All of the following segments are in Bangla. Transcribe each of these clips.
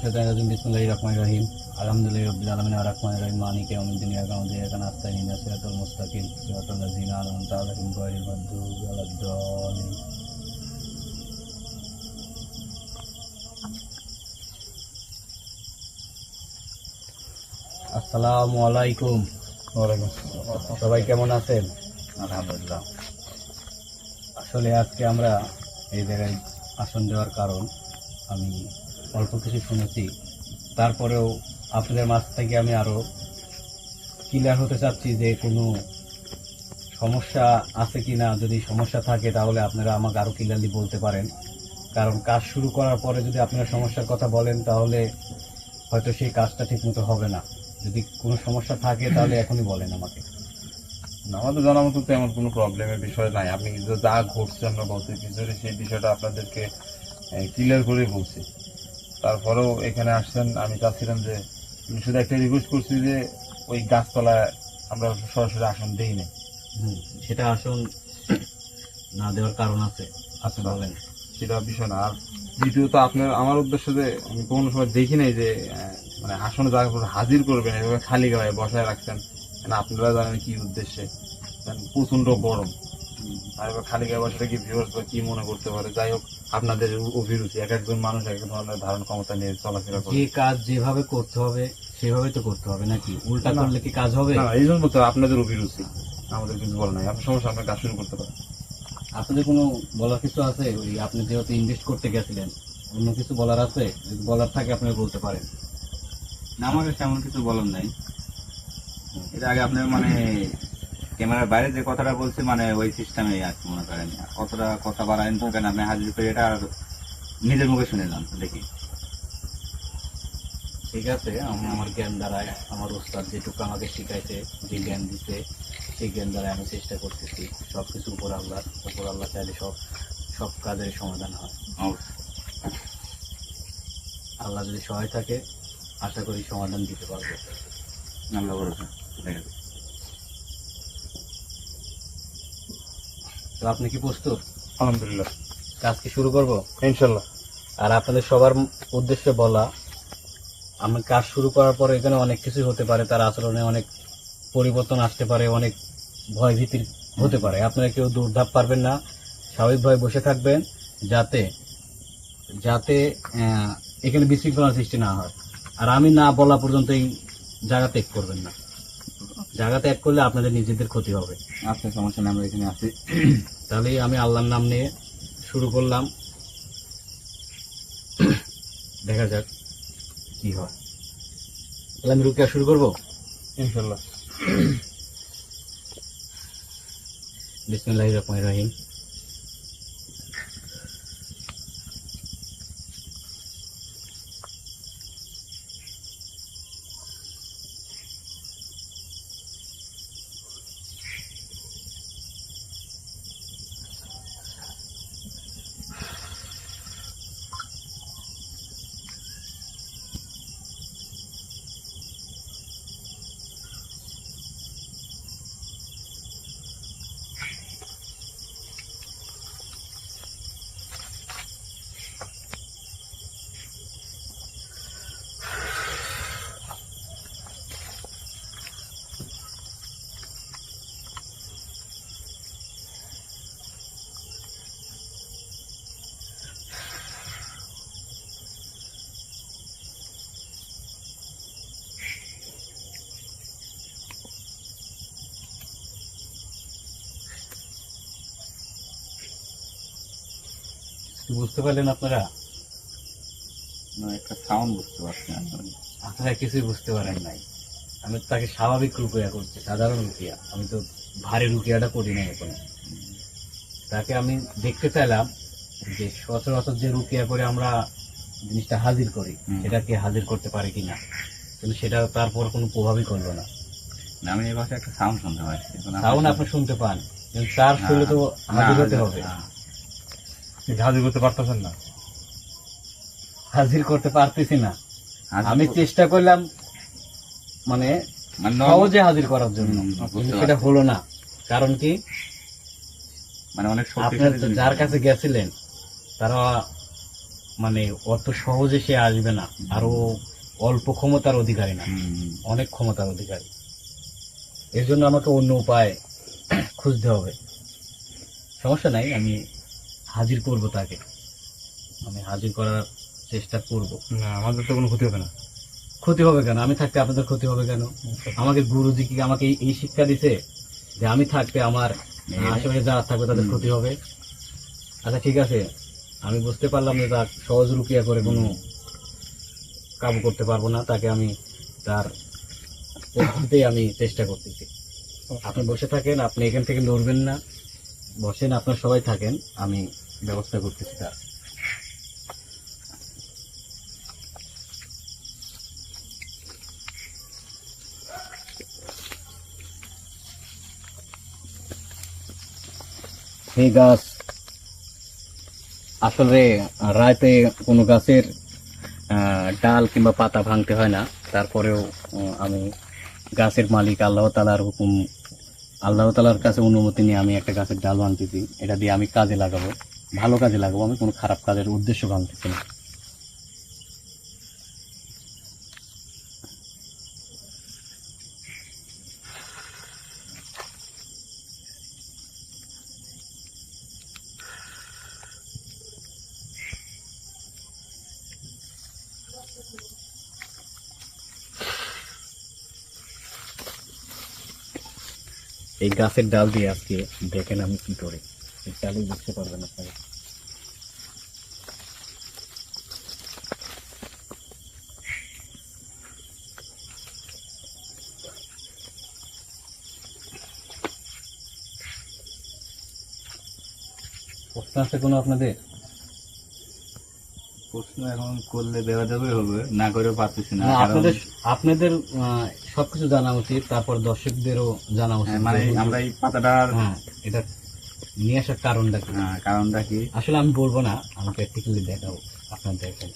শাইতানির বিসমিল্লাহির রহমানির রহিম আলহামদুলিল্লাহি রাব্বিল আলামিন আর রাহমানির রহিম মালিকি ইয়াউমিদ্দিন ইyyaka না'বুদু ওয়া ইyyaka নাস্তাইন ইহদিনাস সিরাতাল মুস্তাকিম সিরাতাল লাযিনা আন'আমতা আলাইহিম গায়রিল মাগদুবি আলাদ-দাল্লিন। আসসালামু আলাইকুম। সবাই কেমন আছেন? আলহামদুলিল্লাহ। আসলে আজকে আমরা এই জায়গায় আসন দেওয়ার কারণ আমি অল্প কিছু শুনেছি, তারপরেও আপনাদের মাঝ থেকে আমি আরো ক্লিয়ার হতে চাচ্ছি যে কোনো সমস্যা আছে কিনা। যদি সমস্যা থাকে তাহলে আপনারা আমাকে আরো ক্লিয়ারলি বলতে পারেন, কারণ কাজ শুরু করার পরে যদি আপনারা সমস্যার কথা বলেন তাহলে হয়তো সেই কাজটা ঠিকমতো হবে না। যদি কোনো সমস্যা থাকে তাহলে এখনই বলেন আমাকে। আমাদের জানা মতো তো এমন কোনো প্রবলেমের বিষয় নাই। আপনি যা ঘটছে আমরা বলতে পিছনে সেই বিষয়টা আপনাদেরকে ক্লিয়ার করে বলছি। তারপরেও এখানে আসছেন, আমি চাচ্ছিলাম যে শুধু একটা রিকোয়েস্ট করছি যে ওই গাছতলায় আমরা সরাসরি আসন দিই না। সেটা আসন না দেওয়ার কারণ আছে, আপনি বলেন। সেটা বিষয় না। আর দ্বিতীয়ত আপনার আমার উদ্দেশ্য যে আমি কোনো সময় দেখি নাই যে মানে আসনে জায়গা হাজির করবেন এভাবে খালি গায়ে বসায় রাখছেন। আপনারা জানেন কি উদ্দেশ্যে, প্রচন্ড গরম আর এবার খালি গায়ে বসাটা কি ভিউয়ার্স বা কি মনে করতে পারে। যাই হোক, আপনাদের অভিরুচি, এক একজন মানুষ এক এক ধরনের ধারণ ক্ষমতা নিয়ে চলাফেরা করে। যে কাজ যেভাবে করতে হবে সেভাবে তো করতে হবে, নাকি উল্টা করলে কি কাজ হবে? না, এই জন্য বলতে আপনাদের অভিরুচি, আমাদের কিছু বলা নাই। আপনার সমস্যা, আপনার কাজ শুরু করতে পারেন। আপনাদের কোনো বলার কিছু আছে? ওই আপনি যেহেতু ইনভেস্ট করতে গেছিলেন, অন্য কিছু বলার আছে? যদি বলার থাকে আপনি বলতে পারেন। না, আমার কাছে এমন কিছু বলার নাই। এটা আগে আপনার মানে ক্যামেরার বাইরে যে কথাটা বলছি মানে ওই সিস্টেমে আর কি মনে করেন, কতটা কথা বাড়াইন থাকেন আপনি হাজির করে এটা আর নিজের মুখে শুনে যান দেখি। ঠিক আছে, আমি আমার জ্ঞান দ্বারায়, আমার ওস্তাদ যেটুকু আমাকে শিখাইছে, যে জ্ঞান দিতে, সেই জ্ঞান দ্বারায় আমি চেষ্টা করতেছি। সবকিছু উপর আল্লাহ চাইলে সব কাজের সমাধান হয়। আল্লাহ যদি সহায় থাকে আশা করি সমাধান দিতে পারবে। আল্লাহ ভরসা। ঠিক আছে, তো আপনি কি প্রস্তুত? আলহামদুলিল্লাহ, কাজ কি শুরু করব? ইনশাল্লাহ। আর আপনাদের সবার উদ্দেশ্যে বলা, আমি কাজ শুরু করার পরে এখানে অনেক কিছু হতে পারে, তার আচরণে অনেক পরিবর্তন আসতে পারে, অনেক ভয় ভীতির হতে পারে। আপনারা কেউ দৌড়ধাপ পারবেন না, স্বাভাবিকভাবে বসে থাকবেন, যাতে যাতে এখানে বিশৃঙ্খলা সৃষ্টি না হয়। আর আমি না বলা পর্যন্ত এই জায়গা ত্যাগ করবেন না। জায়গা ত্যাগ করলে আপনাদের নিজেদের ক্ষতি হবে। আপনার সমস্যা নেই, আমরা এখানে আছি। তাহলে আমি আল্লাহর নাম নিয়ে শুরু করলাম, দেখা যাক কি হয়। তাহলে আমি রুকিয়া শুরু করবো। ইনশাল্লাহ। বিসমিল্লাহির রহমানির রহিম। বুঝতে পারলেন আপনারা? একটা সাউন্ড বুঝতে পারছি না। আপনারা কিছুই বুঝতে পারেন নাই। আমি তাকে স্বাভাবিক রুকিয়া করছি, সাধারণ রুকিয়া। আমি তো ভারী রুকিয়াটা করি না এখন। তাকে আমি দেখতে চাইলাম যে সচরাচর যে রুকিয়া করে আমরা জিনিসটা হাজির করি, সেটাকে হাজির করতে পারে কিনা, কিন্তু সেটা তারপর কোনো প্রভাবই করলো না। আমি এই পাশে একটা সাউন্ড শুনতে পাচ্ছি। সাউন্ড আপনি শুনতে পান, কিন্তু তার শুনলে তো হাজির হতে হবে। হাজির করতে পারতেছেন না? হাজির করতে পারতেছি না। আমি চেষ্টা করলাম মানে সহজে হাজির করার জন্য, কিন্তু সেটা হলো না। কারণ কি, মানে অনেক আপনার যার কাছে গেছিলেন তারা মানে অত সহজে সে আসবে না, আরো অল্প ক্ষমতার অধিকারী না, অনেক ক্ষমতার অধিকারী। এর জন্য আমাকে অন্য উপায় খুঁজতে হবে। সমস্যা নাই, আমি হাজির করব তাকে, আমি হাজির করার চেষ্টা করব। না আমাদের তো কোনো ক্ষতি হবে না। ক্ষতি হবে কেন? আমি থাকতে আপনাদের ক্ষতি হবে কেন? আমাকে গুরুজি কি আমাকে এই শিক্ষা দিছে যে আমি থাকতে আমার আশেপাশে যারা থাকবে তাদের ক্ষতি হবে? আচ্ছা ঠিক আছে, আমি বুঝতে পারলাম যে তার সহজ রুকিয়া করে কোনো কাবু করতে পারবো না, তাকে আমি তার পদ্ধতিতেই আমি চেষ্টা করতেছি। আপনি বসে থাকেন, আপনি এখান থেকে নড়বেন না, বসেন, আপনার সবাই থাকেন, আমি ব্যবস্থা করতেছি তার। এই গাছ আসলে রাতে কোনো গাছের ডাল কিংবা পাতা ভাঙতে হয় না, তারপরেও আমি গাছের মালিক আল্লাহ তাআলার হুকুম, আল্লাহ তাআলার কাছে অনুমতি নিয়ে আমি একটা গাছের ডাল ভাঙতেছি। এটা দিয়ে আমি কাজে লাগাবো, ভালো কাজে লাগাবো, আমি কোনো খারাপ কাজের উদ্দেশ্য ভাঙতেছি না। এই গাছের ডাল দিয়ে আজকে দেখেন আমি কি করি, এই ডালই বুঝতে পারবেন আপনারা। প্রশ্ন আছে কোনো আপনাদের? প্রশ্ন এখন করলে দেওয়া যাবে, হবে না করে পারতেছি না, না, কারণ আপনাদের আপনাদের সবকিছু জানা উচিত, তারপর দর্শকদেরও জানা উচিত। মানে আমরা এই পাতাটার হ্যাঁ, এটা নিয়ে আসার কারণটা কি? কারণটা কি? আসলে আমি বলবো না, আমি প্র্যাকটিক্যালি দেখাবো, আপনার দেখেন।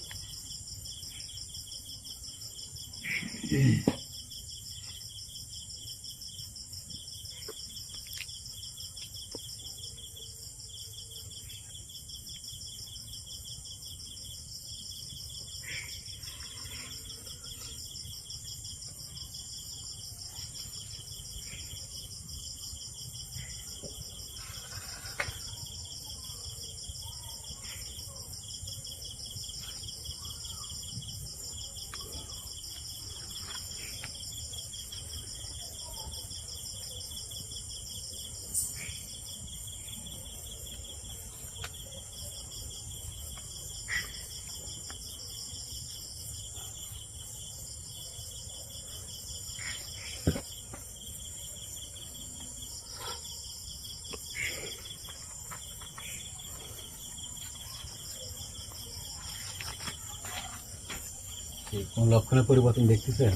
কোন লক্ষণের পরিবর্তন দেখতেছেন?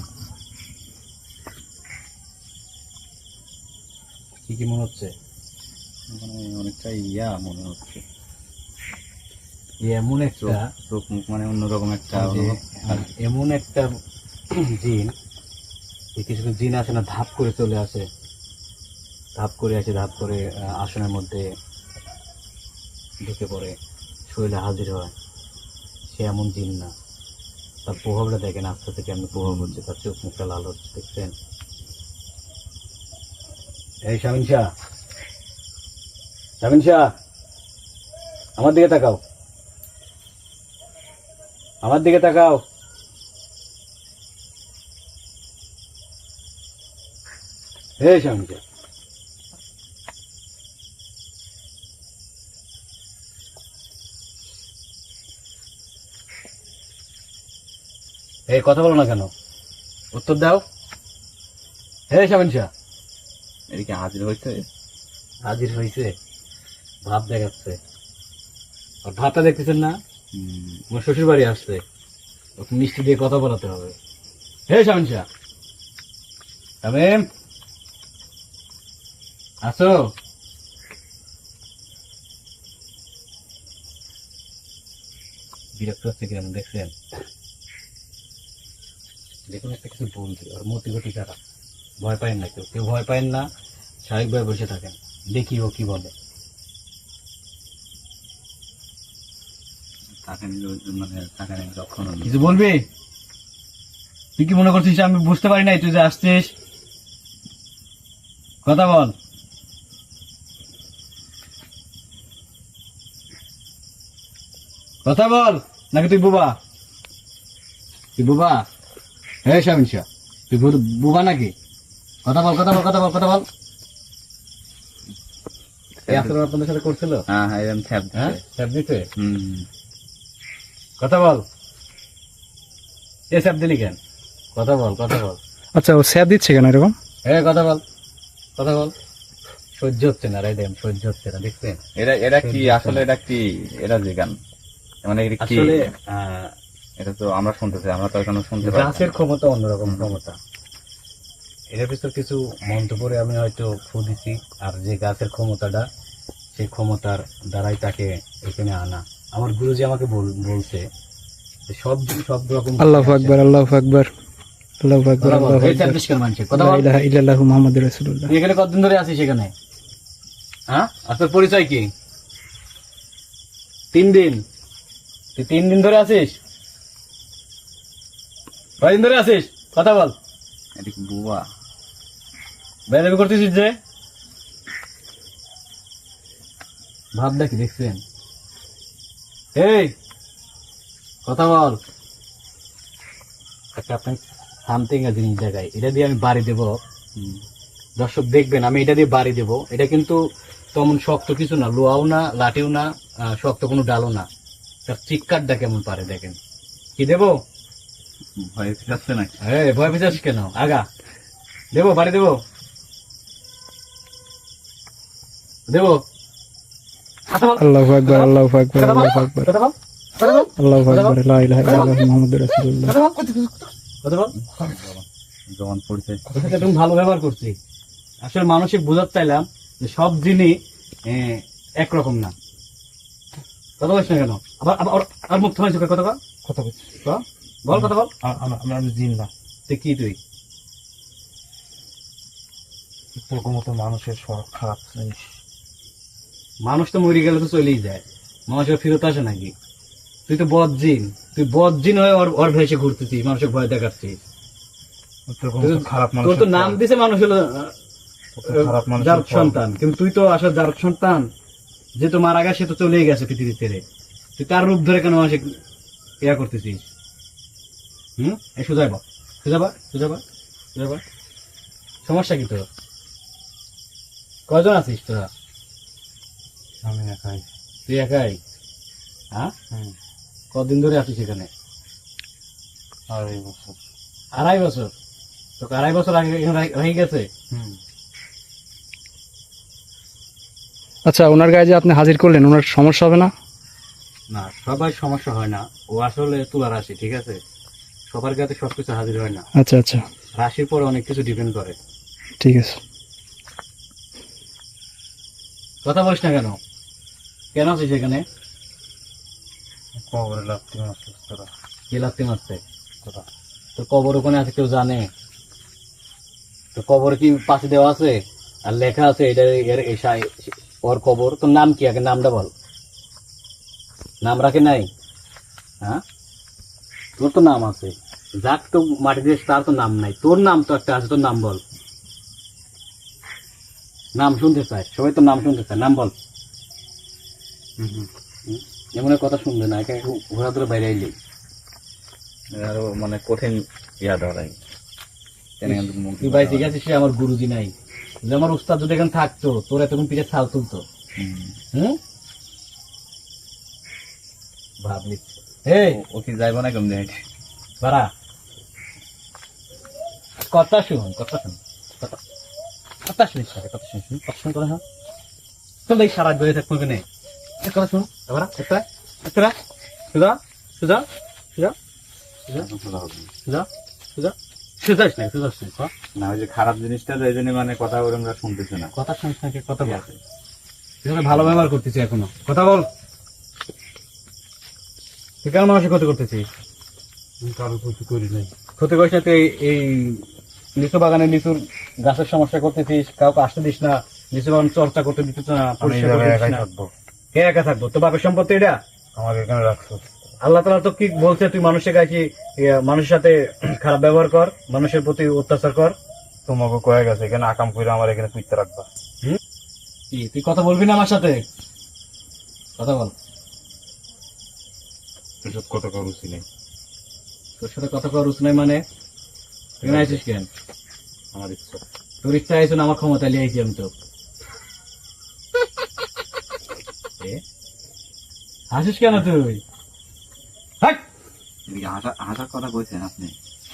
কি কি মনে হচ্ছে? মানে অনেকটা ইয়া মনে হচ্ছে, এমন একটা চোখ মুখ মানে অন্যরকম একটা যে, অনুভব। এমন একটা জিন, এই কিছু কিছু জিন আসে না, ধাপ করে চলে আসে, ধাপ করে আসে, ধাপ করে আসনের মধ্যে ঢুকে পড়ে, শরীরে হাজির হয়। সে এমন জিন না, তার প্রভাবটা দেখেন, আস্তে থেকে আমি প্রভাব হচ্ছে, তার চোখ মুখটা লাল হচ্ছে, দেখছেন? এই শামিন শাহ, শামিন শাহ, আমার দিকে তাকাও, আমার দিকে তাকাও। এই শামিন শাহ, এই কথা বলো না কেন? উত্তর দাও। হে শামিন শাহ, এদিকে হাজির হয়েছে। হাজির হয়েছে, ভাব দেখাচ্ছে। আর ভাবটা দেখতেছেন না? আমার শ্বশুর বাড়ি আসছে, ওকে মিষ্টি দিয়ে কথা বলাতে হবে। হে শামিন শাহ, শামিম, আসো। বিরক্ত হচ্ছে কিরম দেখছেন? দেখুন, একটা কিছু বলছে, ওর মতি গতি খারাপ। ভয় পায়েন না, কেউ কেউ ভয় পায়েন না, স্বাভাবিকভাবে বসে থাকেন, দেখি ও কি বলে। থাক থাকেনি মানে থাকেনি লক্ষণ কিছু বলবি? তুই কি মনে করছিস আমি বুঝতে পারি নাই তুই যে আসছিস? কথা বল। কথা বল, নাকি তুই বুবা? তুই বুবা? হ্যাঁ শামিন শাহ, তুই বুবা নাকি? কথা বল, কথা বল, কথা বল, কথা বল। এই আচরণ আপনাদের সাথে করছিল? হ্যাঁ হ্যাঁ এরকম ছ্যাপ হ্যাঁ, স্যাপ দিতে? হুম কথা বল। এ স্যাপ দিলি কেন? কথা বল, কথা বল। আচ্ছা, ও স্যাপ দিচ্ছে কেন এরকম? হ্যাঁ, কথা বল, কথা বল। সহ্য হচ্ছে না রে, সহ্য হচ্ছে না, দেখছেন? এটা কি আসলে, এটা কি, এটা যে গান মানে এটা কি আসলে এটা তো আমরা শুনতেছি, আমরা তো এখনো শুনতে পাচ্ছি গাছের ক্ষমতা অন্যরকম ক্ষমতা। এর ভিতর কিছু মন্তব্য করে আমি হয়তো ফু দিছি, আর যে গাছের ক্ষমতাটা, সেই ক্ষমতার দ্বারাই তাকে এখানে আনা। আমার গুরুজি আমাকে বলছে যে সব রকম আল্লাহু আকবার, আল্লাহু আকবার, আল্লাহু আকবার, আল্লাহু আকবার। লা ইলাহা ইল্লাল্লাহু মুহাম্মাদুর রাসূলুল্লাহ। তুই এখানে কতদিন ধরে আছিস এখানে? হ্যাঁ, আর তোর পরিচয় কি? 3 দিন? তুই 3 দিন ধরে আছিস? কয়দিন ধরে আছিস? কথা বল। এটা কি বুবা? বেয়াদবি করতেছিস যে? ভাব দেখি, দেখছেন? এই কথা বল। একটা আপনার সামথিং এ জিনিস দেখাই, এটা দিয়ে আমি বাড়ি দেব, দর্শক দেখবেন, আমি এটা দিয়ে বাড়ি দেব। এটা কিন্তু তেমন শক্ত কিছু না, লোহাও না, লাঠিও না, শক্ত কোনো ডালও না। তার চিৎকারটা কেমন পারে দেখেন। কি দেবো? ভয় যাচ্ছে না? হ্যাঁ, ভয় পেয়েছিস কেন? আগা দেবো, বাড়ি দেবো, দেবো। আল্লাহু আকবার, আল্লাহু আকবার, আল্লাহু আকবার, আল্লাহু আকবার, লা ইলাহা ইল্লাল্লাহু মুহাম্মাদুর রাসূলুল্লাহ। যখন পড়ছে তুমি ভালো ব্যবহার করছি। আসলে মানসিক বোঝাতে চাইলাম যে সব জিনিস একরকম না। কথা বলিস না কেন? আর মুখ থামাইছ কথা বল, কথা বল, কথা বল। আমি জিন না, তুই কি? তুই তোর মতো মানুষের সব খারাপ জিনিস। মানুষ তো মরে গেলে তো চলেই যায়, মানুষের ফিরত আসে নাকি? তুই তো বদজিন, তুই বদজিন হয়ে ওর ভেসে ঘুরতেছিস, মানুষের ভয় দেখাচ্ছিস। খারাপ তোর তো নাম দিছে মানুষ হলো খারাপ যার সন্তান, কিন্তু তুই তো আসলে যার সন্তান, যে তো মারা গেছে, সে তো চলেই গেছে পৃথিবী ছেড়ে। তুই তার রূপ ধরে কেন আসে ইয়া করতেছিস? এই সোজা বা, সোজা বা, সোজা বা, সোজা বা। সমস্যা কি তোর? কয়জন আছিস তোরা? আমি একাই। তুই একাই? হ্যাঁ, কদিন ধরে আছিস এখানে? 2.5 বছর। 2.5 বছর? তোকে 2.5 বছর আগে এখানে হয়ে গেছে? আচ্ছা, ওনার গায়ে যে আপনি হাজির করলেন, ওনার সমস্যা হবে না? না, সবাই সমস্যা হয় না। ও আসলে তুলা রাশি, ঠিক আছে? সবার গাতে সবকিছু হাজির হয় না। আচ্ছা আচ্ছা, রাশির পরে অনেক কিছু ডিপেন্ড করে। ঠিক আছে। কথা বলিস না কেন? কেন আছিস এখানে? কবরে লাথি মারছিস তোরা। কে লাথি মারছে? তোরা। তোর কবর ওখানে আছে, কেউ জানে? তোর কবর কি পাশে দেওয়া আছে আর লেখা আছে এটা ওর কবর? তোর নাম কি? আগে নামটা বল। নাম রাখে নাই? হ্যাঁ, তোর তো নাম আছে। যাক তো মাটি দিয়ে, তার তো নাম নাই। তোর নাম তো একটা আছে, তোর নাম বল। নাম শুনতে চাই, সবাই তো নাম শুনতে চায়, নাম বল। এমন কথা শুনবে না, একে ঘোরা ধরে বাইরে আইলি। আরো মানে কঠিন ইয়া ধরাই। তুই ভাই ঠিক আছে, সে আমার গুরুজি নাই। যে আমার উস্তাদ যদি এখানে থাকতো, তোর এতক্ষণ পিঠে ছাল তুলতো। ভাবলি ও কি যাইবো না কেমনি? বাড়া, কথা শুন, কথা শুন, কথা শুনিস, কথা শুন, কথা শুন, কথা শুন। চল এই সারা বেড়ে থাকবো কেন? কথা শুন, এবার একটা একটা সুজা সুজা সুজা সুজা সুজা সুজা সুজাস নাই, সুজাস নাই। না, ওই যে খারাপ জিনিসটা, এই জন্য মানে কথা বলে আমরা শুনতেছি না। কথা শুনিস নাকি? কথা বল। তুই ভালো ব্যবহার করতেছি এখনো, কথা বল। তুই কেন মানুষের ক্ষতি করতেছিস? কারো ক্ষতি করি নাই। ক্ষতি করিস না। তুই এই লিচু বাগানে লিচুর গাছের সমস্যা করতেছিস, কাউকে আসতে দিস না, লিচু বাগান চর্চা করতে দিচ্ছিস না, আমি পরিষ্কার করতে দিস একাই না। থাকবো। কে একা থাকবো? তো বাপের সম্পত্তি এটা? আমার এখানে রাখছো। আল্লাহ তাআলা তো কি বলছে, তুই মানুষের কাছে মানুষের সাথে খারাপ ব্যবহার কর, মানুষের প্রতি অত্যাচার কর। তোমাকে কয়ে গেছে এখানে আকাম করে আমার এখানে পিঠতে রাখবা। কি তুই কথা বলবি না আমার সাথে? কথা বল। এসব কথা করুছি নেই, তোর সাথে কথা কর রুচ নাই মানে? তুই না আইছিস কেন? আমার ইচ্ছা। তোর ইচ্ছা আইছো না, আমার ক্ষমতা লিয়ে আইছি আমি তো। এ? হাসিস কেন তুই? হাট! এদিকে হাসার কথা কইছেন আপনি?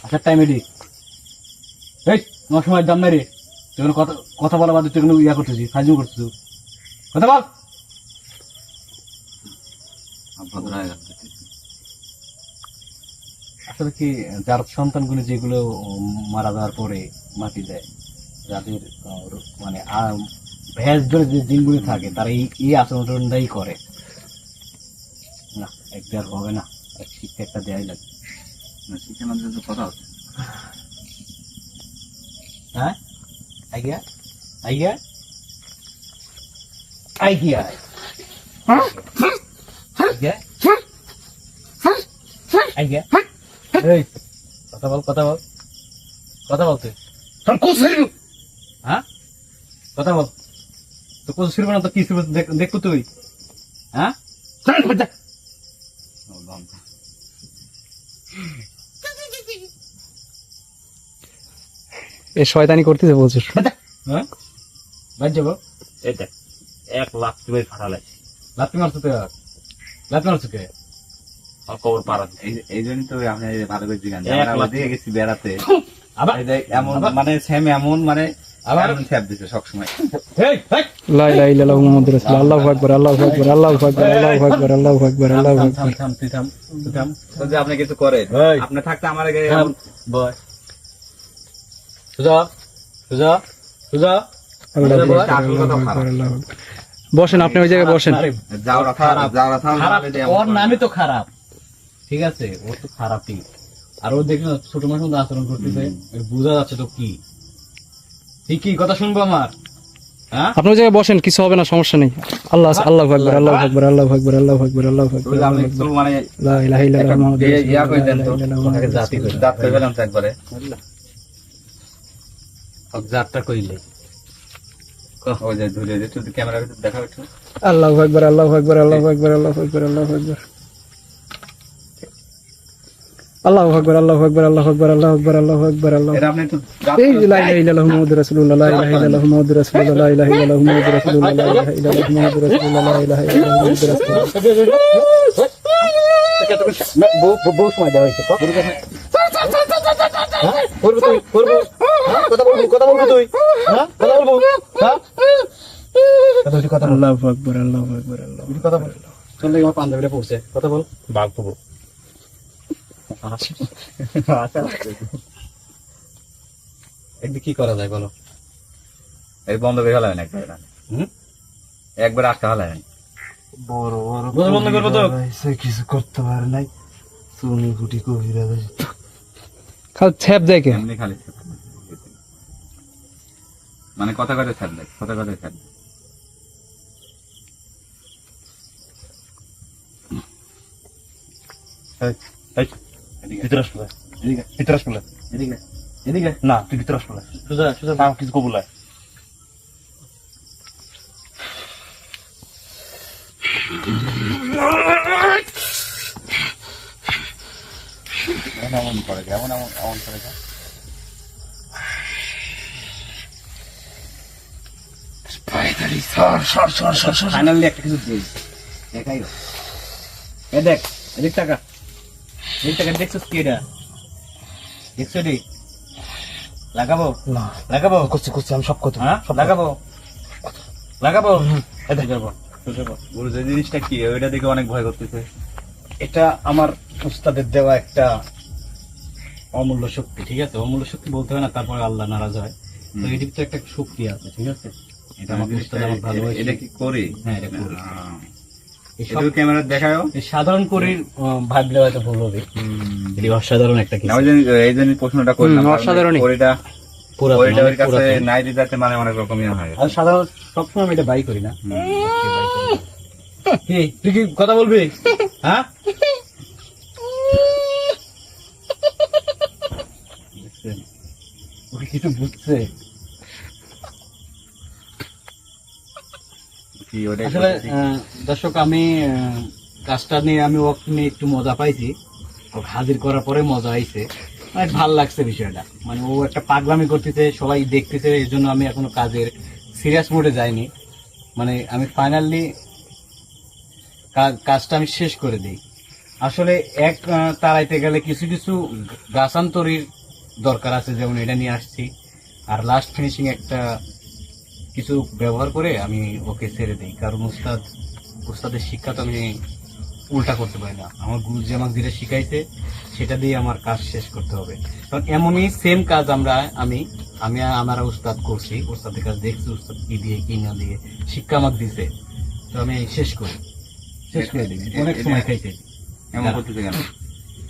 আসার টাইমে দিক এই আমার সময়ের দাম নাই রে। তুই কোনো কথা বলা বাদে তুই কোনো ইয়া করতেছিস, ফাইজিং করতেছিস। কথা বল। ভদ্র হয়ে গেছে। আসলে কি, যার সন্তানগুলো যেগুলো মারা যাওয়ার পরে মাটি দেয়, যাদের মানে ভ্যাস ধরে যে জিনগুলো থাকে, তারা এই আচরণটাই করে না। একবার হবে না, এক শিক্ষা একটা দেয়াই লাগবে। শিক্ষার মাধ্যমে কথা হচ্ছে। হ্যাঁ, আইগিয়া আইগিয়া আইগিয়া আইগিয়া আইগিয়া। এই কথা বল, কথা বল, কথা বল। তুই হ্যাঁ কথা বল। তো কোথাও ছিল না তো কি ছিল দেখবো তুই? হ্যাঁ এ শয়তানি করতেছে প্রচুর। হ্যাঁ বাদ যাবো। এই দেখ 1 লাখ তুমি ফাটালাই, লাত্তি মারছো তুই? আর লাত্তি মারছো কে? আর কবর পাড়া। এই জন্যই তো আপনি ভালো করে জিজ্ঞাসা এক লাখ দিয়ে গেছি বেড়াতে। আবার এই যে এমন মানে সেম এমন মানে আবার এমন স্যাপ দিছে সবসময়। এই এই লা ইলাহা ইল্লাল্লাহু মুহাম্মাদুর রাসূলুল্লাহ। আল্লাহু আকবার, আল্লাহু আকবার, আল্লাহু আকবার, আল্লাহু আকবার, আল্লাহু আকবার, আল্লাহু থাম আকবার। থাম তুই থাম, তুই থাম। তো যে আপনি কিছু করেন, এই। আপনি থাকতে আমার আগে থাম। বয় সুজা সুজা সুজা। আল্লাহু বল, আকবার, আসল কথা আল্লাহু খারাপ। আকবার, আল্লাহু আকবার। বসেন, আপনি ওই জায়গায় বসেন। আরে, যাওরা খারাপ, যাওরা খারাপ খারাপ, নামে দিয়ে এমন ওর করে। নামই তো খারাপ। ঠিক আছে, ও তো খারাপই। আর ও দেখি না ছোট মানুষ মতো আচরণ করতেছে, এর বোঝা যাচ্ছে তো কি। ঠিক কি কথা শুনবো আমার? হ্যাঁ আপনি ওই জায়গায় বসেন, কিছু হবে না, সমস্যা নেই। আল্লাহ আছে, আল্লাহু আকবার, আল্লাহু আকবার, আল্লাহু আকবার, আল্লাহু আকবার, আল্লাহু তো আকবার, যে আপনি আল্লাহু একটু আকবার। মানে লা ইলাহা ইল্লাল্লাহু মুহাম্মাদুর ইয়া রাসূলুল্লাহ, করে দেন লা তো। ইলাহা ইল্লাল্লাহু ওটাকে মুহাম্মাদুর জাতি করে দাঁত করে গেলাম তো একবারে। যাত্রা কইলে ওই যে ধরে যে তুই ক্যামেরা ভিতর দেখা একটু। আল্লাহু আকবার, আল্লাহু আকবার, আল্লাহু আকবার, আল্লাহু আকবার, আল্লাহু আকবার। আল্লাহু আকবার, আল্লাহু আকবার, আল্লাহু আকবার, আল্লাহু আকবার, আল্লাহু আকবার, আল্লাহু এটা আপনি একটু দাঁত এই করে- লা ইলাহা ইল্লাল্লাহু মুহাম্মাদুর রাসূলুল্লাহ, লা ইলাহা ইল্লাল্লাহু মুহাম্মাদুর রাসূলুল্লাহ, লা ইলাহা ইল্লাল্লাহু মুহাম্মাদুর রাসূলুল্লাহ, লা ইলাহা ইল্লাল্লাহু মুহাম্মাদুর রাসূলুল্লাহ, লা ইলাহা ইল্লাল্লাহু মুহাম্মাদুর রাসূলুল্লাহ। বউ সময় দেওয়া হয়েছে করবো তুই, করবো কথা বলবো, কথা বলবো তুই, হ্যাঁ কথা বলবো, হ্যাঁ কথা বল, আল্লাহু আকবার, আল্লাহু আকবার, আল্লাহু আকবার। কথা বল। তোর লেগে আমার পাঞ্জাবিটা পড়ছে, কথা বল। বাঘ পাবো। একদিন কি করা যায় বলো? এই বন্ধ করে ফেলাবেন একবার। হুম? একবার আটকা ফেলাবেন। বড় বন্ধ করবো তো। কিছু করতে পারে নাই, চুনি ফুটি কবিরা খালি ছ্যাপ দেয় কে? এমনি খালি মানে কথা কথা ছাড় দেয়, কথা কথা ছাড় দেয়। ভিতরে আসলে, এদিকে ভিতরে আসলে এদিকে এদিকে না, তুই ভিতরে আসলে সোজা সোজা কিছু কবুলায়। এমন করে এমন এমন এমন করে ফাইনালি একটা কিছু দিই দেখাই গো। এ দেখ এদিক টাকা, এদিক টাকা দেখছিস কি এটা? দেখছো রে? লাগাবো না, লাগাবো, করছি করছি আমি সব কথা। হ্যাঁ লাগাবো লাগাবো। এদিক যাবো যাবো। ওর যে জিনিসটা কি ওইটা দেখে অনেক ভয় করতেছে। এটা আমার উস্তাদের দেওয়া একটা অমূল্য শক্তি, ঠিক আছে? অমূল্য শক্তি বলতে হয় না, তারপরে আল্লাহ নারাজ হয়। তো এটির তো একটা শক্তি আছে, ঠিক আছে? এটা আমার উস্তাদ আমার ভালোবাসে। এটা কি করি? হ্যাঁ এটা করি। এই সব- এটা ক্যামেরা দেখাও। এই সাধারণ করির ভাবলে হয়তো ভুল হবে। এটি অসাধারণ একটা কিছু। না, ওই জন্য এই জন্য প্রশ্নটা করলাম। হুম, কারণ অসাধারণই। ওইটা পুরাতন, ওইটা ওর অনেক কাছে পুরাতন। নাই দিতে মানে অনেক রকমই হয়। আর সাধারণ সবসময় আমি এটা বাই করি না। কি, তুই কি কথা বলবি? হ্যাঁ দেখছেন ওকে কিছু বুঝছে কি ওটাই আসলে বলতেছি। দর্শক আমি কাজটা নিয়ে আমি ওকে নিয়ে একটু মজা পাইছি ওকে হাজির করার পরে মজা আইছে অনেক ভাল লাগছে বিষয়টা মানে ও একটা পাগলামি করতেছে সবাই দেখতেছে এই জন্য আমি এখনো কাজের সিরিয়াস মোডে যাইনি মানে আমি ফাইনালি কাজটা আমি শেষ করে দিই আসলে এক তাড়াইতে গেলে কিছু কিছু গাছান্তরির দরকার আছে যেমন এটা নিয়ে আসছি আর লাস্ট ফিনিশিং একটা কিছু ব্যবহার করে আমি ওকে ছেড়ে দিই কারণ উস্তাদের শিক্ষা তো আমি উল্টা করতে পারি না আমার গুরু যে আমাকে যেটা শিখাইছে সেটা দিয়ে আমার কাজ শেষ করতে হবে কারণ এমনই সেম কাজ আমি আমার উস্তাদ করছি উস্তাদের কাজ দেখছি উস্তাদ কি দিয়ে কি না দিয়ে শিক্ষা আমাকে দিছে তো আমি শেষ করে দিই অনেক সময় খাইছে এমন করতেছে কেন?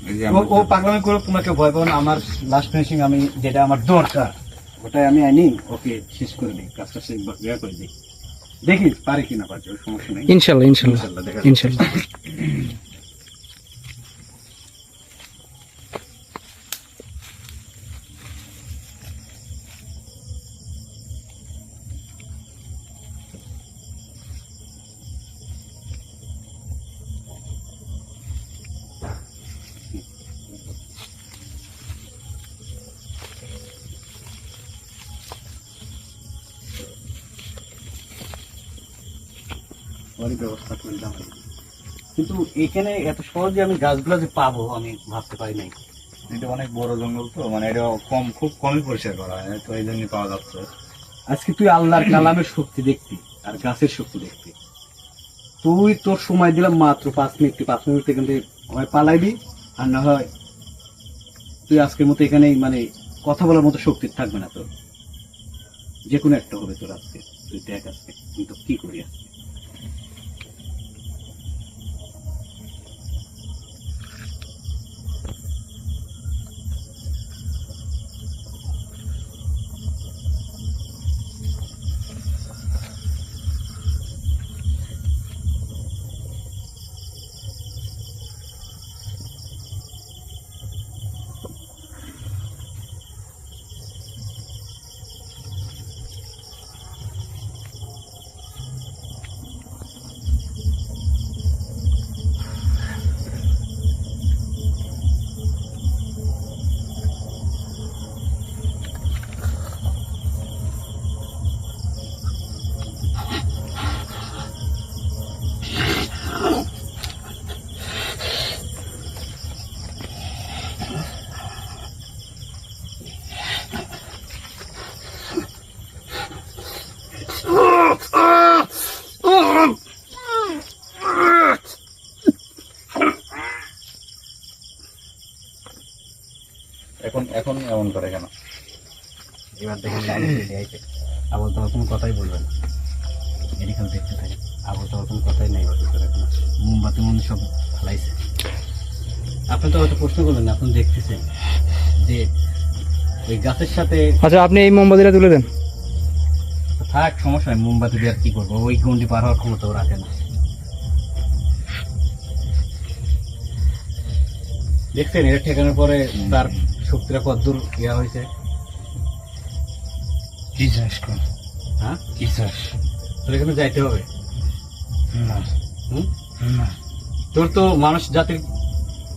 এই যে ও পাগলামি করে তোমাকে ভয় পাবো না আমার লাস্ট ফিনিশিং আমি যেটা আমার দরকার ওটাই আমি আনি ওকে শেষ করে দিই কাজটা শেষ করে দিই দেখি পারে কিনা পারছে ওর সমস্যা নেই ইনশাল্লাহ ইনশাল্লাহ ইনশাল্লাহ দেখা ইনশাল্লাহ ওরই ব্যবস্থা করে দাও কিন্তু এখানে এত সহজে আমি গাছগুলো যে পাবো আমি ভাবতে পারি নাই এটা অনেক বড় জঙ্গল তো মানে এটা খুব কমই পরিষ্কার করা হয় তো এই জন্যই পাওয়া যাচ্ছে। আজকে তুই আল্লাহর কালামের শক্তি দেখতি আর গাছের শক্তি দেখতি তুই তোর সময় দিলাম মাত্র 5 মিনিট 5 মিনিট এখান থেকে হয় পালাইবি আর না হয় তুই আজকের মতো এখানেই মানে কথা বলার মতো শক্তি থাকবে না তোর যে কোনো একটা হবে তোর আজকে তুই দেখ আজকে তুই তো কি করি আজকে এখন এমন করে কেন? এবার দেখেন আবল তোমার কোনো কথাই বলবে না এদিকে দেখতে থাকে আবল তোমার কোনো কথাই নাই ওর ভিতরে এখন মোমবাতি মনে সব ফালাইছে আপনি তো হয়তো প্রশ্ন করলেন না আপনি দেখতেছেন যে ওই গাছের সাথে আচ্ছা আপনি এই মোমবাতিটা তুলে দেন থাক সমস্যা নাই মোমবাতি দিয়ে আর কি করবো ওই গন্ডি পার হওয়ার ক্ষমতাও রাখে না দেখছেন এটা ঠেকানোর পরে তার শক্তিটা কতদূর ইয়া হয়েছে কি চাষ কর হ্যাঁ কি চাষ তোর এখানে যাইতে হবে না হুম না তোর তো মানুষ জাতির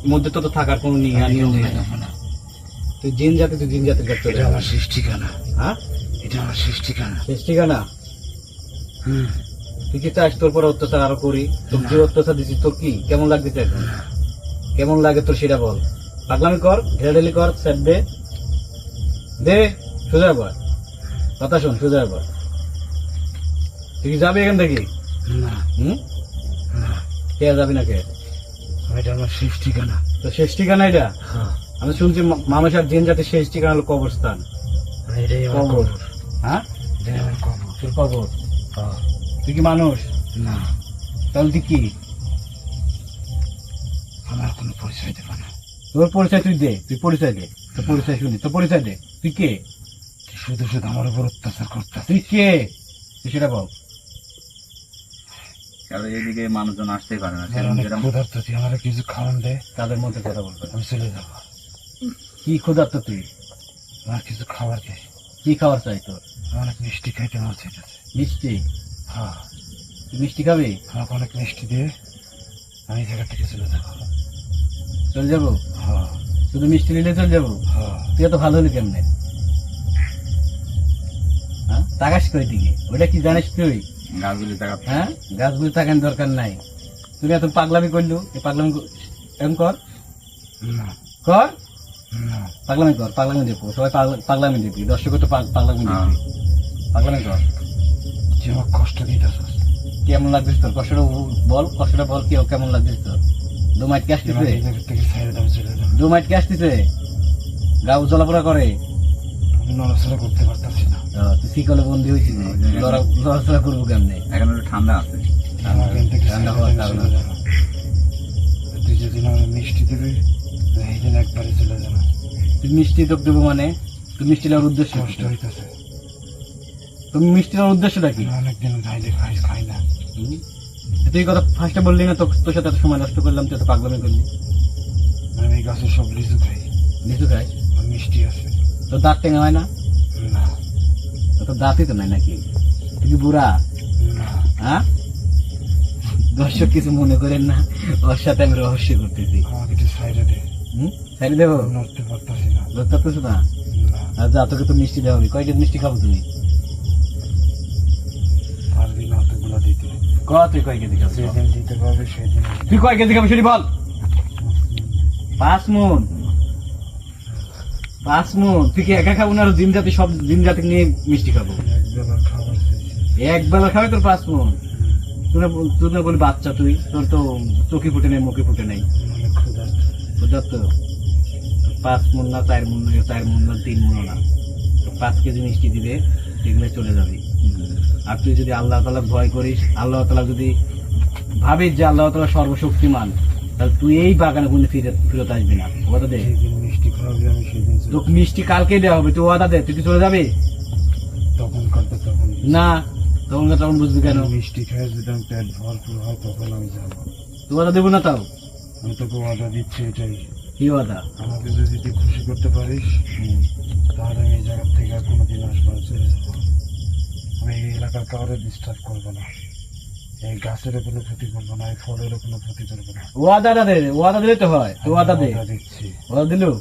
মধ্যে তো থাকার কোনো নিয়ম নেই তুই জিন জাতি তুই জিন জাতির কাছে চলে আমার শেষ ঠিকানা হ্যাঁ এটা আমার শেষ ঠিকানা শেষ ঠিকানা তুই কি চাস তোর পরে অত্যাচার আরো করি তোর যে অত্যাচার দিচ্ছিস তোর কি কেমন লাগতেছে এখন কেমন লাগে তোর সেটা বল পাগলামি কর ঢেলাঢেলি কর স্যার দে সোজা বল কথা শোন সোজা বল তুই কি যাবি এখান থেকে না হুম না কে যাবি না কে এটা আমার শেষ ঠিকানা তো শেষ ঠিকানা এটা হ্যাঁ আমি শুনছি মানুষ আর জিন জাতির শেষ ঠিকানা হলো কবরস্থান এটাই আমার কবর কবর হ্যাঁ এটাই আমার কবর তোর কবর হ্যাঁ। তুই কি মানুষ না তাহলে তুই কি আমার কোনো পরিচয় দেবে না তোর পরিচয় তুই দে তুই পরিচয় দে তোর পরিচয় শুনি তোর পরিচয় দে তুই কে শুধু শুধু আমার উপর অত্যাচার করতে তুই কে তুই সেটা বল কারণ এইদিকে মানুষজন আসতেই পারে না সেরকম অনেক যেরকম ক্ষুধার্ত তুই আমার কিছু খাওয়ান দে তাদের মধ্যে কথা বলবে আমি চলে যাবো কি ক্ষুধার্ত তুই আর কিছু খাবার খাই, কি খাবার চাই তোর? অনেক মিষ্টি খাইতে মন চাইতেছে। মিষ্টি? হ্যাঁ, তুই মিষ্টি খাবি? আমাকে অনেক মিষ্টি দিয়ে আমি এই জায়গা থেকে চলে যাবো। চলে যাবো? হ্যাঁ শুধু মিষ্টি নিলে চলে যাবো? হ্যাঁ, তুই এত ভালো হলি কেমনে? হ্যাঁ, তাকাস কই দিকে? ওটা কি জানিস তুই? গাছগুলি টাকা হ্যাঁ, গাছগুলি তাকানোর দরকার নাই। তুই এত পাগলামি করলু, এই পাগলামি এরকম কর, না কর, না, পাগলামি কর, পাগলামি দেখবো, সবাই পাগলামি দেখবি, দর্শকের তো পাগলামি হ্যাঁ। দেখবি, পাগলামি কর। যে আমার কষ্ট দিতেছিস, কেমন লাগছিস তোর? কষ্টটা বল, কষ্টটা বল, কি কেমন লাগছিস তোর? দু মাইট কে আসতেছে? এই জায়গা থেকে ছেড়ে দাও, চলে যাবো। দু মাইট কে আসতেছে? গাও জ্বলাপোড়া করে? আমি নড়াচড়া করতে পারতাছি না। তুই শিকলে বন্দি হয়েছিস, লড়াচড়া করবো কেমনে? এখন একটু ঠান্ডা আছে। আমাকে এখান থেকে ঠান্ডা ছেড়ে হওয়ার দাও, কারণে। চলে যাবো। তুই যেদিন আমার মিষ্টি দিবি এই দিন একবারে চলে যাবো। তুই মিষ্টি তোকে দেবো মানে? তুই মিষ্টি নেওয়ার উদ্দেশ্য কি? কষ্ট হইতেছে, তুমি মিষ্টি নেওয়ার উদ্দেশ্যটা কি? অনেকদিন খাইলে খাই না। হুম? তুই এই কথা ফার্স্টে বললি না? তোর সাথে এত সময় নষ্ট করলাম, তুই এত পাগলামি করলি। আমি এই গাছে সব লিচু খাই, লিচু খাই? আর মিষ্টি আছে। তোর দাঁত টেঙা হয় না? না তোর দাঁতই তো নাই নাকি? তুই কি বুড়া? না, হ্যাঁ, দর্শক কিছু মনে করেন না, ওর সাথে আমি রহস্য করতেছি। আমাকে একটু সাইডে দে, হুম, সাইড দেবো? নড়তে পারতাছি না। লজ্জা করতেছো না? না আর যা, তোকে তো মিষ্টি দেওয়া হবে। কয়টা মিষ্টি খাবো তুমি? পারবি না অতগুলো দিতে। ক, তুই কয় কেজি খাবি? যেদিন দিতে পারবি সেদিন তুই কয় কেজি খাবি সেটি বল। 5 মণ? 5 মণ? তুই কি একা খাবো না আরো জিন জাতি, সব জিন জাতি নিয়ে মিষ্টি খাবো? একবেলার খাবার চাইছি। এক বেলা খাবে তোর 5 মণ? তুই না বলি বাচ্চা, তুই তোর তো চোখে ফুটে নেই, মুখে ফুটে নেই, অনেক ক্ষুধার্ত। বুঝলি তো? 5 মণ না, 4 মণ না, 4 মণ না, 3 মণ না, 5 কেজি মিষ্টি দিবে, সেগুলো চলে যাবি। আর তুই যদি আল্লাহ তাআলা ভয় করিস, আল্লাহ তাআলা যদি ভাবিস যে আল্লাহ তাআলা সর্বশক্তিমান, তাহলে তুই এই বাগানে কোনো ফিরত আসবি না। ওয়াদা দে। যেদিন মিষ্টি খাওয়াবি আমি সেদিন চলে তোকে মিষ্টি কালকে দেওয়া হবে, তুই ওয়াদা দে। তুই কি চলে যাবি? তখন করতে তখন না, তখন বুঝবি কেন? মিষ্টি খেয়ে যদি আমি পেট ভরপুর হয় তখন আমি যাবো। তুই ওয়াদা দেবো না? তাও আমি তোকে ওয়াদা দিচ্ছি এটাই, কি ওয়াদা? আমাকে যদি তুই খুশি করতে পারিস তাহলে আমি এই জায়গার থেকে আর কোনোদিন আসবো না, চলে যাবো। আমি এই এলাকার কাউরে ডিস্টার্ব করবো না, এই গাছেরও কোনো ক্ষতি করবো না, এই ফলেরও কোনো ক্ষতি করবো না। ওয়াদাটা দে, ওয়াদা দিলে তো হয়। তুই ওয়াদা দে। আমি ওয়াদা দিচ্ছি, ওয়াদা দিলু?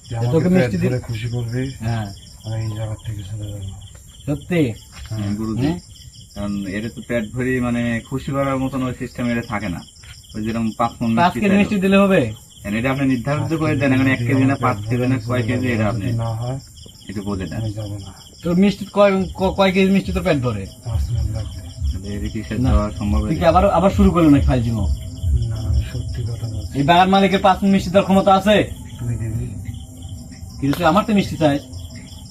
তুই তোকে আমাকে মিষ্টি পেট দিলে- ভরে খুশি করবি, হ্যাঁ, আমি এই জায়গার থেকে চলে যাবো। সত্যি? হ্যাঁ, গুরুজি, হ্যাঁ? কারণ এটা তো পেট ভরি মানে খুশি করার মতন ওই সিস্টেম এটা থাকে না। ওই যেরকম 5 মণ 5 মিষ্টি কেজি চাইলো। মিষ্টি দিলে হবে? And এটা আপনি নির্ধারিত করে দেন, এখন 1 কেজি না 5 কেজি না কয় কেজি, এটা আপনি যদি না হয় একটু বলে দেন। আমি যাবো না। তোর মিষ্টি কয় কেজি মিষ্টি তোর পেট ভরে? 5 মিনিট লাগবে। এটা কি শেষ না। হওয়া সম্ভব? তুই কি আবার শুরু করলো নাকি ফাইজিমো? না আমি সত্যি কথা বলছি, এই বাগান মালিকের 5 মণ মিষ্টি দেওয়ার ক্ষমতা আছে? তুই দিবি, কিন্তু তুই আমার তো মিষ্টি চাই।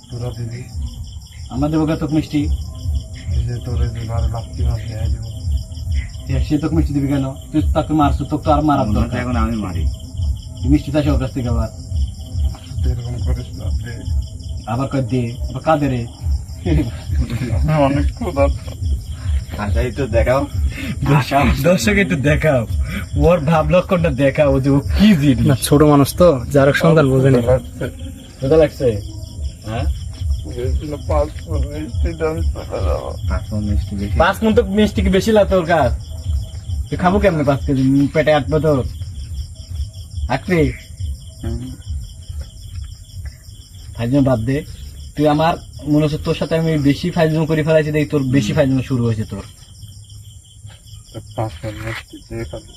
তোরা দিবি, আমার দেবো তোকে মিষ্টি? এই যে তোর যে ঘরে লাপ্তি মাছ দেয় দেবো। সে তোকে মিষ্টি দিবি কেন? তুই তাকে মারছো, তোকে তো আর মারার মনে হচ্ছে দরকার। এখন আমি মারি। তুই মিষ্টি চাইছো ওর কাছ থেকে আবার? তুই এরকম করিস না, দে। আবার কয় দে, আবার কাঁদে রে। আমি অনেক ক্ষুধার্ত। আচ্ছাই তো দেখাও। দর্শক একটু দেখাও, ওর ভাব লক্ষণটা দেখাও যে ও কি না, জিনিস। ছোট মানুষ তো, যার সন্তান বোঝেনি। কোথা লাগছে? হ্যাঁ, 5 মিষ্টি আমি চলে যাবো। 5 মণ মিষ্টি বেশি। 5 মণ তো মিষ্টি কি বেশি লাগে তোর কাছ? তুই খাবো কেমনে 5 কেজি? পেটে আটবে তোর, আটবে। ফাইজম বাদ দে। তুই আমার মনে হচ্ছে তোর সাথে আমি বেশি ফাইজম করে ফেলাইছি, দেখি তোর বেশি ফাইজম শুরু হয়েছে তোর। 5 মিষ্টি দিয়ে খাবি,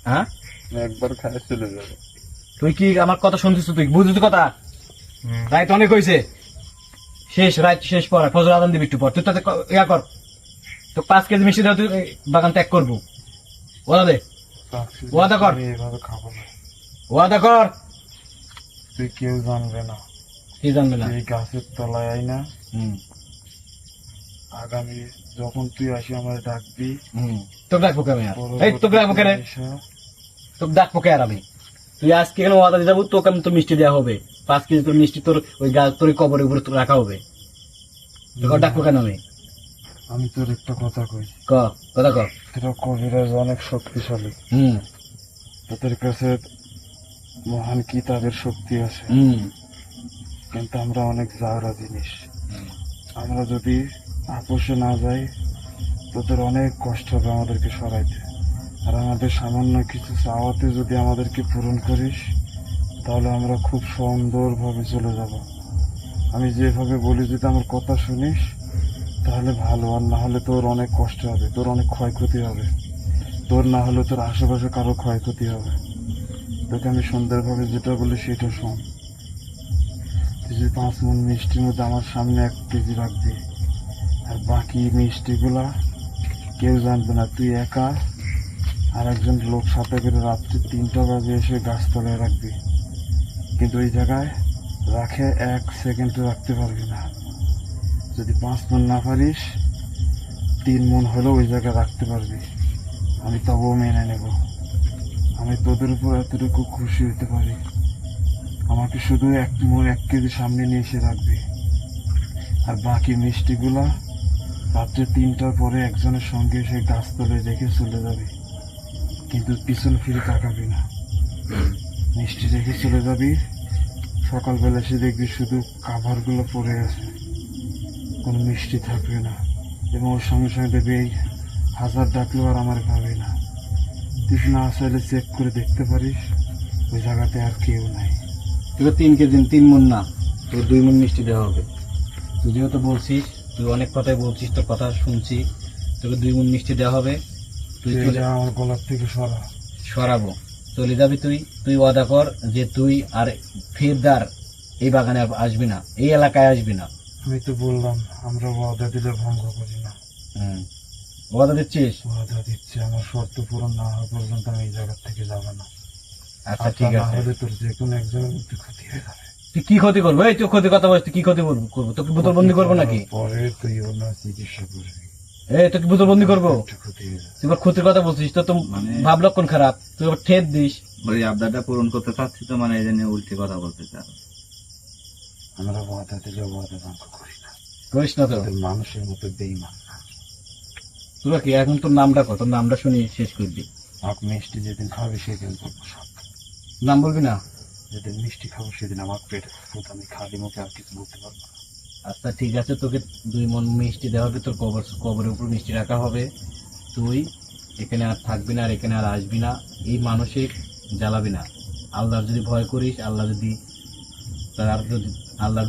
হ্যাঁ, আমি একবার খাই চলে যাবো। তুই কি আমার কথা শুনছিস? তুই বুঝছিস কথা? রাত অনেক হয়েছে, শেষ রাত শেষ পর ফজর আদান দিবি একটু পর। তুই তাতে ইয়া কর, তো 5 কেজি মিষ্টি দাও, তুই বাগান ত্যাগ করবো। ওয়াদা দে, ওয়াদা কর। আমি এভাবে খাবো না, ওয়াদা কর। তুই কেউ জানবে না। কি জানবে না? এই গাছের তলায় আই না, হুম আগামী যখন তুই আসি আমার ডাকবি, হুম, তোকে ডাকবো কেন? এই তোকে ডাকবো কেন? তোকে ডাকবো কে আর আমি? তুই আজকে এখানে ওয়াদা দিয়ে যাবো, তোকে আমি তোর মিষ্টি দেওয়া হবে। 5 কেজি তোর মিষ্টি তোর ওই গাছ, তোর কবরের উপরে তোর রাখা হবে। তোকে ডাকবো কেন আমি? আমি তোর একটা কথা কই, কথা কর। তোরা কবিরাজ অনেক শক্তিশালী, হুম তোদের কাছে মহান কিতাবের শক্তি আছে। হুম, কিন্তু আমরা অনেক জাউরা জিনিস। আমরা যদি আপোষে না যাই তোদের অনেক কষ্ট হবে আমাদেরকে সরাইতে। আর আমাদের সামান্য কিছু চাওয়াতে যদি আমাদেরকে পূরণ করিস তাহলে আমরা খুব সুন্দরভাবে চলে যাব। আমি যেভাবে বলি যদি আমার কথা শুনিস তাহলে ভালো, আর না হলে তোর অনেক কষ্ট হবে, তোর অনেক ক্ষয়ক্ষতি হবে, তোর না হলে তোর আশেপাশে কারো ক্ষয়ক্ষতি হবে। তোকে আমি সুন্দরভাবে যেটা বলি সেটা শোন। তুই যে 5 মণ মিষ্টির মধ্যে আমার সামনে 1 কেজি রাখবি, আর বাকি মিষ্টিগুলা কেউ জানবে না, তুই একা আর একজন লোক সাথে করে রাত্রি 3টা বাজে এসে গাছতলায় রাখবি। কিন্তু ওই জায়গায় রাখে 1 সেকেন্ডও রাখতে পারবি না। যদি 5 মণ না পারিস 3 মণ হলেও ওই জায়গায় রাখতে পারবি, আমি তবুও মেনে নেব। আমি তোদের উপর এতটুকু খুশি হতে পারি। আমাকে শুধু 1 কেজি সামনে নিয়ে এসে রাখবি, আর বাকি মিষ্টিগুলা রাত্রে 3টার পরে একজনের সঙ্গে এসে গাছতলায় রেখে চলে যাবি। কিন্তু পিছন ফিরে তাকাবি না, মিষ্টি রেখে চলে যাবি। সকালবেলা এসে দেখবি শুধু কাভারগুলো পড়ে আছে, কোনো মিষ্টি থাকবে না। এবং ওর সঙ্গে সঙ্গে দেখবি এই 1000 ডাকলেও আর আমার পাবে না। তুই না চাইলে চেক করে দেখতে পারিস ওই জায়গাতে আর কেউ নাই। তোকে 3 কেজি 3 মণ না, তোকে 2 মণ মিষ্টি দেওয়া হবে। তুই যেহেতু বলছিস, তুই অনেক কথাই বলছিস, তোর কথা শুনছি, তোকে 2 মণ মিষ্টি দেওয়া হবে। তুই তুই চলে এটা আমার গলার থেকে সরা। সরাবো, চলে যাবি তুই। তুই ওয়াদা কর যে তুই আর ফেরদার এই বাগানে আর আসবি না, এই এলাকায় আসবি না। আমি তো বললাম আমরা ওয়াদা দিলে ভঙ্গ করি না। ওয়াদা দিচ্ছিস? ওয়াদা দিচ্ছি, আমার শর্ত পূরণ না হওয়া পর্যন্ত আমি এই জায়গা থেকে যাবো না। আচ্ছা ঠিক না আছে। হলে তোর যে কোনো একজনের মধ্যে ক্ষতি হয়ে যাবে। তুই কি ক্ষতি করবো? এই তুই ক্ষতি কথা বলছিস, তুই কি ক্ষতি করবো? তোকে বোতলবন্দি করবো নাকি? পরে তুই ওর চিকিৎসা করবি। এই তোকে বোতলবন্দি করবো? একটা ক্ষতি হয়ে যাবে। তুই আবার ক্ষতির কথা বলছিস, তো মানে- ভাব লক্ষণ খারাপ। তুই আবার ঠেট দিস। ওই আবদারটা পূরণ করতে চাচ্ছি তো, মানে এই জন্য উল্টে কথা বলতে চাও। আমরা ওয়াদা দিলে ওয়াদা ভঙ্গ করি না। করিস না তো। তোদের মানুষের মতো বেইমান না। তোরা কি এখন তোর নামটা কত? তোর নামটা শুনি শেষ করবি। আমার মিষ্টি যেদিন খাবি সেদিন বলবো সব। নাম বলবি না? যেদিন মিষ্টি খাবো সেদিন আমার পেটে ফুট, আমি খালি মুখে আর কিছু বলতে পারবো না। আচ্ছা ঠিক আছে, তোকে 2 মণ মিষ্টি দেওয়া হবে, তোর কবরের উপর মিষ্টি রাখা হবে। তুই এখানে আর থাকবি না, আর এখানে আর আসবি না, এই মানসিক জ্বালাবি না। আল্লাহর যদি ভয় করিস, আল্লাহর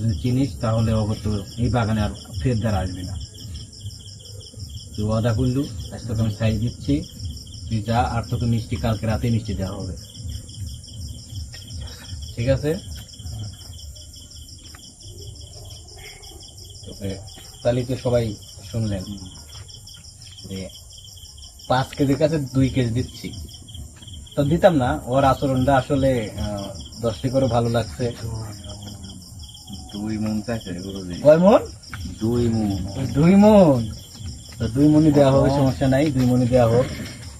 যদি চিনিস, তাহলে অগত্য এই বাগানে আর ফেরদার আসবি না। তুই ওয়াদা করলু, আজ তোকে আমি সাইজ দিচ্ছি, তুই যা। আর তোকে মিষ্টি কালকে রাতে মিষ্টি দেওয়া হবে, ঠিক আছে? তাহলে তো সবাই শুনলেন যে 5 কেজির কাছে 2 কেজি দিচ্ছি। তো দিতাম না, ওর আচরণটা আসলে 10টি করে ভালো লাগছে। 2 মণ চাইছে গুরুজি। কয় মণ? 2 মণ। 2 মণ। তো 2 মণই দেওয়া হবে, সমস্যা নাই, 2 মণই দেওয়া হোক।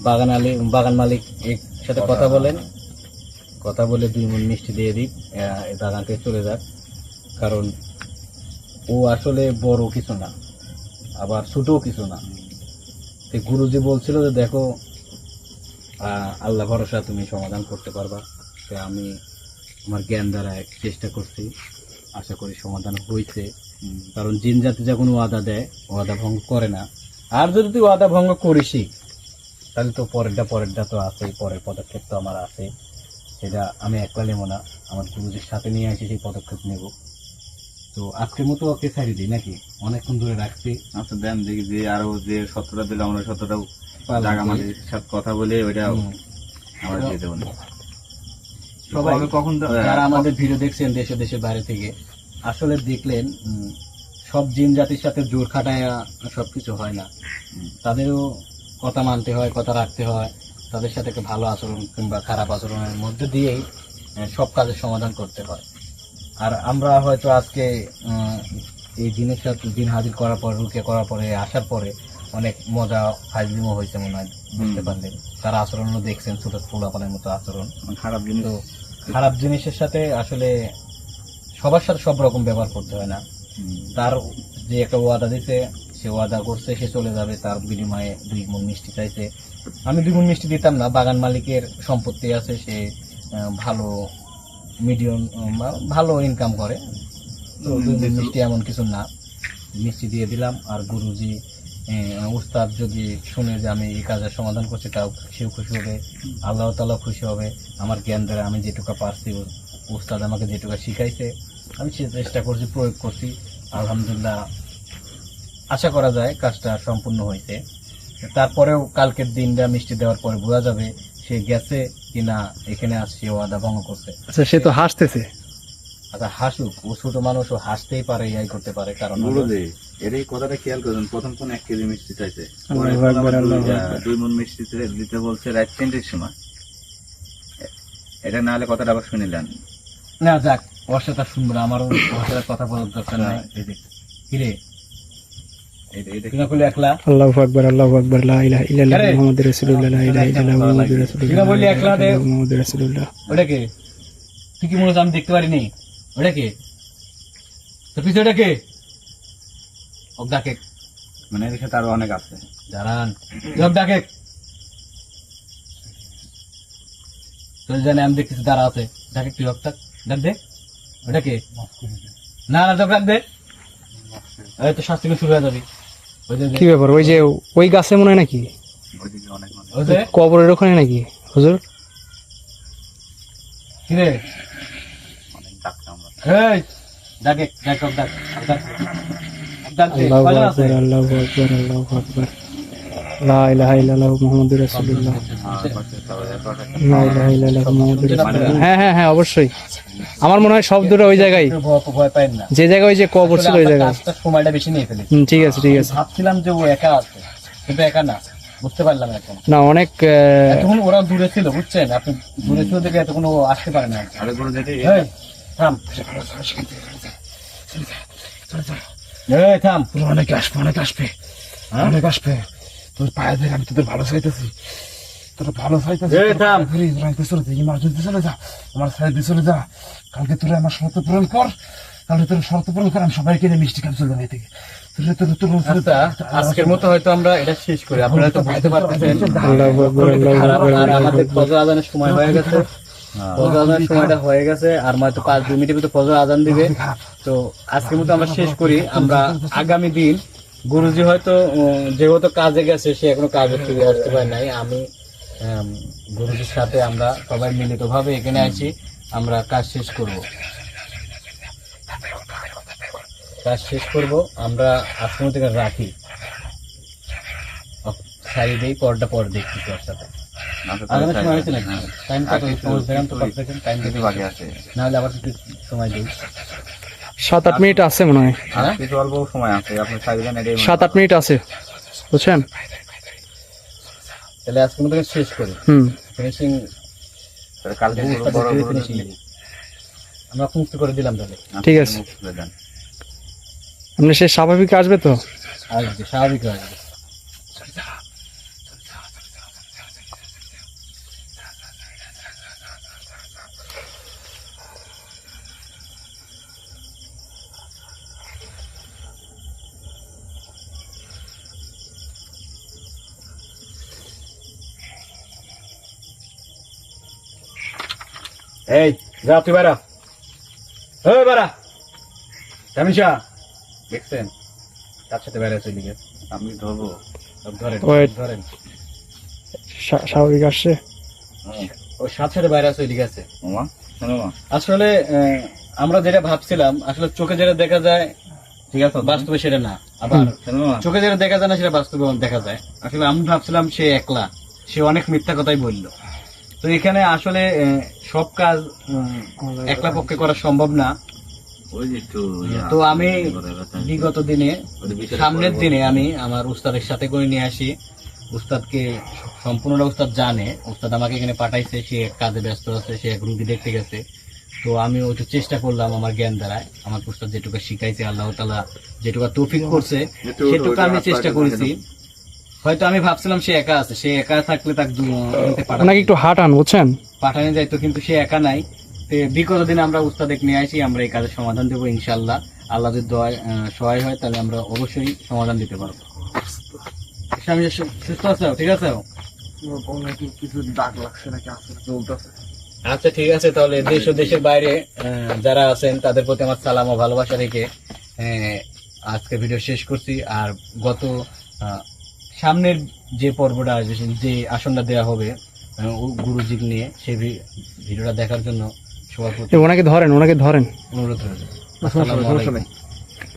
বাগান মালিক এর সাথে কথা বলেন, কথা বলে 2 মণ মিষ্টি দিয়ে দিক, এই বাগান থেকে চলে যাক। কারণ ও আসলে বড় কিছু না, আবার ছোটও কিছু না। গুরুজি বলছিল যে দেখো আল্লাহ ভরসা, তুমি সমাধান করতে পারবা। তো আমি আমার জ্ঞান দ্বারা চেষ্টা করছি, আশা করি সমাধান হয়েছে। কারণ জিন জাতি যখন ওয়াদা দেয়, ওয়াদা ভঙ্গ করে না। আর যদি তুই ওয়াদা ভঙ্গ করিসই, তাহলে তো পরেরটা তো আছেই, পরের পদক্ষেপ তো আমার আছে। সেটা আমি একলা নেবো না, আমার গুরুজির সাথে নিয়ে এসে সেই পদক্ষেপ নেব। তো আজকের মতো ওকে ছাড়ি দিই নাকি? অনেকক্ষণ ধরে রাখছি। আচ্ছা দেন দেখি, যে আরো যে 17টা দিল আমরা 17টাও পালন জায়গা করি। মালিকের সাথে কথা বলে ওইটা আমরা দিয়ে দেবো না। সবাই কখন যারা আমাদের ভিডিও দেখছেন দেশে দেশে বাইরে থেকে, আসলে দেখলেন সব জিন জাতির সাথে জোর খাটায় সবকিছু হয় না। তাদেরও কথা মানতে হয়, কথা রাখতে হয়। তাদের সাথে একটা ভালো আচরণ কিংবা খারাপ আচরণের মধ্যে দিয়েই সব কাজের সমাধান করতে হয়। আর আমরা হয়তো আজকে এই জিনের সাথে দিন হাজির করার পর, রুকে করার পরে, আসার পরে অনেক মজা ফাজলিমও হয়েছে মনে হয়, বুঝতে পারলেন। তার আচরণও দেখছেন, ছোট পোলাপানের মতো আচরণ। খারাপ জিনিস তো খারাপ জিনিসের সাথে আসলে সবার সাথে সব রকম ব্যবহার করতে হয় না। তার যে একটা ওয়াদা দিতে, সে ওয়াদা করছে, সে চলে যাবে, তার বিনিময়ে 2 মণ মিষ্টি চাইছে। আমি 2 মণ মিষ্টি দিতাম না, বাগান মালিকের সম্পত্তি আছে, সে ভালো মিডিয়াম ভালো ইনকাম করে, তো 2 মণ মিষ্টি এমন কিছু না, মিষ্টি দিয়ে দিলাম। আর গুরুজি উস্তাদ যদি শুনে যে আমি এই কাজের সমাধান করছি, তাও সেও খুশি হবে, আল্লাহ তাআলা খুশি হবে। আমার জ্ঞান দ্বারা আমি যেটুকু পারছি, উস্তাদ আমাকে যেটুকু শিখাইছে আমি সে চেষ্টা করছি, প্রয়োগ করছি। আলহামদুলিল্লাহ, আশা করা যায় কাজটা সম্পূর্ণ হয়েছে। তারপরেও কালকের দিনটা মিষ্টি দেওয়ার পরে বোঝা যাবে সে গেছে কিনা, এখানে আসছে ও আদা ভঙ্গ করছে। আচ্ছা, সে তো হাসতেছে। আচ্ছা হাসুক, ও ছোট মানুষ, ও হাসতেই পারে, ইয়াই করতে পারে। কারণ গুরুজি এর এই কথাটা খেয়াল করুন, প্রথম কোন 1 কেজি মিষ্টি চাইছে, আল্লাহু আকবার, আল্লাহু আকবার। 2 মণ মিষ্টি দিতে বলছে রাত 3টের সময়। এটা না হলে কথাটা আবার শুনিলেন। না যাক, ওর সাথে শুনবো না, আমারও ওর সাথে কথা বলার দরকার নাই। কিরে তুই না করলি একলা? আল্লাহু আকবার, আল্লাহু আকবার, লা ইলাহা ইল্লাল্লাহ মুহাম্মাদুর রাসূলুল্লাহ, লা ইলাহা ইল্লাল্লাহ মুহাম্মাদুর রাসূলুল্লাহ, তুই না বললি একলা দে? মুহাম্মাদুর রাসূলুল্লাহ। ওটা কে? তুই কি মনে হচ্ছে আমি দেখতে পারিনি? ওটা কে? তোর পিছনে ওটা কে? ওক ডাকে, মানে এর সাথে আরো অনেক আছে। জানান ওক ডাকে। তোর জানে আমি দেখতেছি দাঁড়া আছে, ডাকে তুই ডাক ডাক দে। ওটা কে? না না, তোর ডাক দে। এই তো শাস্তি শুরু হয়ে যাবি। ওই যে কি ব্যাপার? ওই যে ওই গাছে মনে হয় নাকি? ওইদিকে অনেক মানুষ। ওই যে কবরের ওখানে নাকি হুজুর? কিরে অনেক ডাকতাম আমরা। এই ডাকে, ডাক ওক ডাক, ওক ডাক, ওক ডাক দে। আল্লাহু কয়জন আছে? আকবার, আল্লাহু আকবার, আল্লাহু আকবার, লা ইলাহা ইল্লাল্লাহ মুহাম্মাদুর রাসূলুল্লাহ, লা ইলাহা ইল্লাল্লাহ মুহাম্মাদুর রাসূলুল্লাহ। হ্যাঁ হ্যাঁ হ্যাঁ, অবশ্যই। আমার মনে হয় শব্দটা ওই জায়গায়, কেউ ভয় পায় না। যে জায়গায় ওই যে কবর ছিল ওই জায়গায়। কাজটার সময়টা বেশি নিয়ে ফেলেছি। ঠিক আছে, ঠিক আছে। ভাবছিলাম যে ও একা আছে, কিন্তু একা না, বুঝতে পারলাম এখন। না, অনেক এতক্ষণ ওরা দূরে ছিল, বুঝছেন আপনি, দূরে ছিল দেখে এতক্ষণ ও আসতে পারে না। আরে গুরু যেতে এই, থাম, এই থাম। অনেক আসবে, অনেক আসবে, অনেক আসবে। তোর পায়ে ধরে আমি তোদের ভালো চাইতেছি, তোর ভালো চাইতেছি। এই থাম। চলে যা, ইমার্জেন্সি চলে যা, আমার সাইডে চলে যা। কালকে তোরা আমার শর্ত পূরণ কর, তাহলে তোর শর্ত পূরণ কর, আমি সবাইকে নিয়ে মিষ্টি খাম চলে যাই থেকে। আচ্ছা, আজকের মতো হয়তো আমরা এটা শেষ করি। আপনারা তো বুঝতে পারতেছেন আল্লাহু আকবার, আল্লাহু আর আকবার, আর আমাদের ফজর আজানের সময় হয়ে গেছে। ফজর আজানের সময়টা হয়ে গেছে, আর মাত্র 5-2 মিনিটের ভিতরে ফজর আজান দিবে। তো আজকের মতো আমরা শেষ করি। আমরা আগামী দিন, গুরুজি হয়তো যেহেতু কাজে গেছে, সে এখনো কাজে ফিরে আসতে পারে নাই। আমি গুরুজির সাথে আমরা সবাই মিলিতভাবে এখানে আছি, আমরা কাজ শেষ করব। কাজ শেষ করব আমরা আজকের মতো এখানে রাখি। সারি দেই, পরটা পর দেখছি তোর সাথে। আগামী সময় হয়েছে নাকি? টাইম কত? দেখেন তো, কত সেকেন্ড টাইম দিতে বাকি আছে। না হলে আবার একটু সময় দিই। 7-8 মিনিট আছে মনে হয়। হ্যাঁ, কিছু অল্প সময় আছে, আপনি সাইবেন এটাই। 7-8 মিনিট আছে, বুঝছেন? তাহলে আজকের মতো শেষ করি। ফিনিশিং কালকে বড় বড় ফিনিশিং আমরা মুক্ত করে দিলাম। তাহলে ঠিক আছে। আপনি সে স্বাভাবিক আসবে তো? আসবে, স্বাভাবিক আসবে। এই যা, তুই বেড়া, এই বেড়া। তামিশা দেখছেন তার সাথে বেড়া চলে গেছে। আমি ধরবো। ধরেন Wait. ধরেন, স্বাভাবিক আসছে। ওর সাথে সাথে বাইরে চলে গেছে। মামা শোনো মা, আসলে আমরা যেটা ভাবছিলাম, আসলে চোখে যেটা দেখা যায়, ঠিক আছে, বাস্তবে সেটা না। আবার শোনো মা, চোখে যেটা দেখা যায় না, সেটা বাস্তবে দেখা যায়। আসলে আমি ভাবছিলাম সে একলা, সে অনেক মিথ্যা কথাই বললো। তো এখানে আসলে সব কাজ একলা পক্ষে করা সম্ভব না। ওই যে একটু তো আমি বিগত দিনে, সামনের দিনে আমি আমার উস্তাদের সাথে করে নিয়ে আসি। উস্তাদকে সম্পূর্ণটা উস্তাদ জানে, উস্তাদ আমাকে এখানে পাঠাইছে, সে এক কাজে ব্যস্ত আছে, সে এক রুগী দেখতে গেছে। তো আমি একটু চেষ্টা করলাম আমার জ্ঞান দ্বারায়, আমার উস্তাদ যেটুকু শিখাইছে, আল্লাহ তাআলা যেটুকু তৌফিক করছে, সেটুকু আমি চেষ্টা করেছি। হয়তো আমি ভাবছিলাম সে একা আছে, সে একা থাকলে তাকে ওনাকে একটু হাঁটান, বুঝছেন? পাঠানো যাইতো, কিন্তু সে একা নাই। তো বিগত দিনে আমরা উস্তাদ নিয়ে আসি, আমরা এই কাজের সমাধান দেবো ইনশাআল্লাহ। আল্লাহ যদি সহায় হয়, তাহলে আমরা অবশ্যই সমাধান দিতে পারবো। স্বামী সুস্থ আছো? ঠিক আছে? কিছু দাগ লাগছে নাকি? আছে চলতেছে। আচ্ছা ঠিক আছে, তাহলে দেশ ও দেশের বাইরে যারা আছেন তাদের প্রতি আমার সালাম ও ভালোবাসা রেখে আজকে ভিডিও শেষ করছি। আর গত সামনের যে পর্বটা আসবে, যে আসনটা দেওয়া হবে গুরুজি নিয়ে, সেই ভিডিওটা দেখার জন্য সবার প্রতি ওনাকে ধরেন অনুরোধ রইল। আসসালামু আলাইকুম।